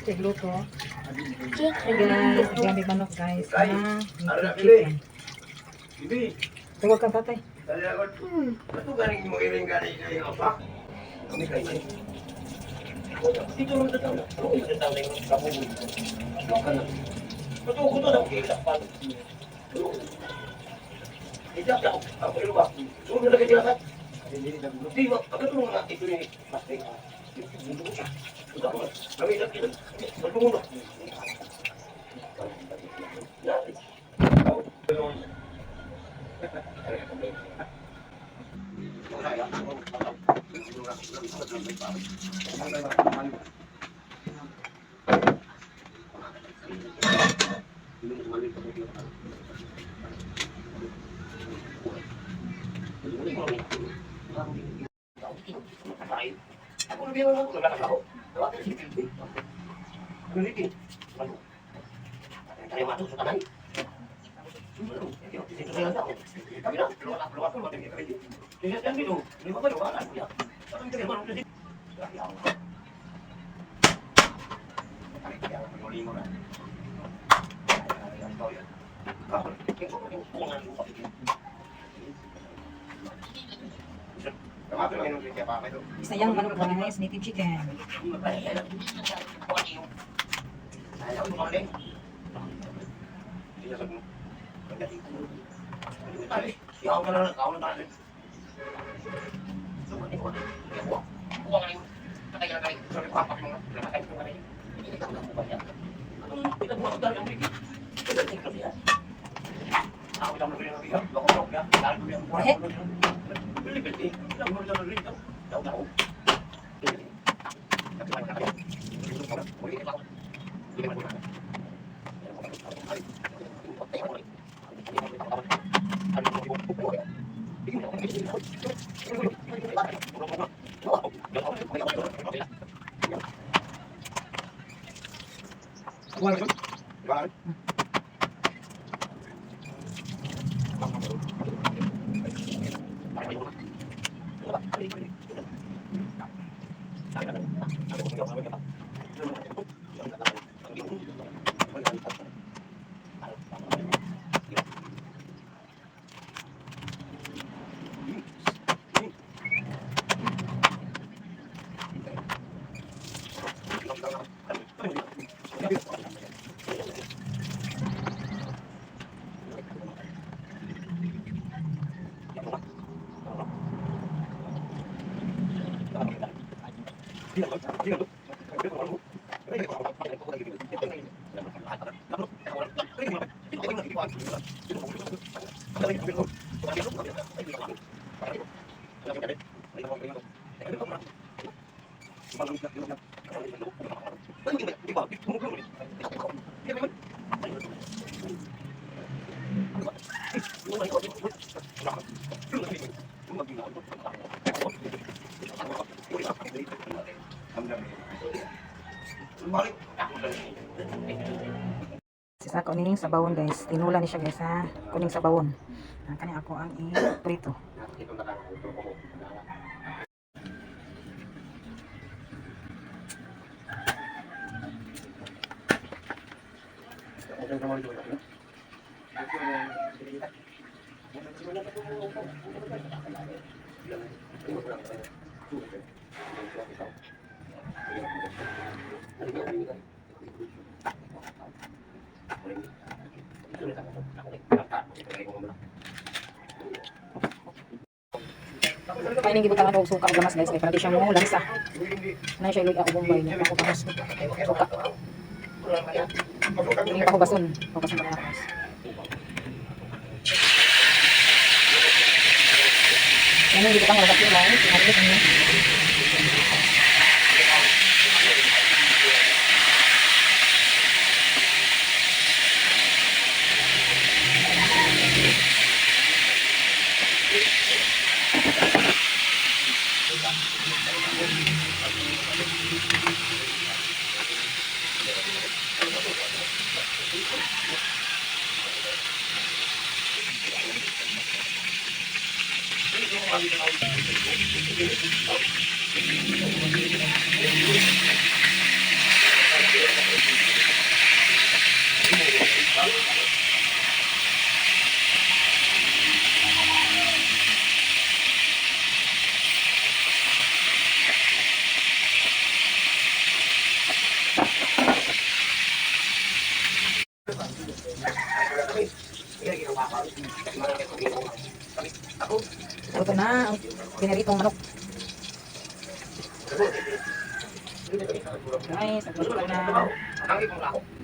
Tigluto. Hey guys, gamit manok guys. Chicken. Tawag kang tatay. Ito galing mo iring galing kayo apa? Kami kayo. Dito lang sa tao. Ano yung tao na yung kapo mo? Ano na? Ito ko to na kita pa. Ito ako yung ba? Sumo na kaya ka. Di ba? Agad mo na ito ni Pastor. Ito ko. Kami na kita. Ito mo. Isa yang manok guys, native chicken. Sisa kuning sa bawon guys. Tinula ni siya guys ha. Kuning sa bawon. Kani ako ang i-prito. Kaya nang gibutangan og suka ug gamas guys, kay para di siya mo lansa. Na siya iluya og bombay niya ako gamas. Suka. Ini pa ko bason. Bason pa guys. Kaya nang gibutangan og suka lang, tinapos niya. Luto na ang piniritong manok. Guys, nagluto na.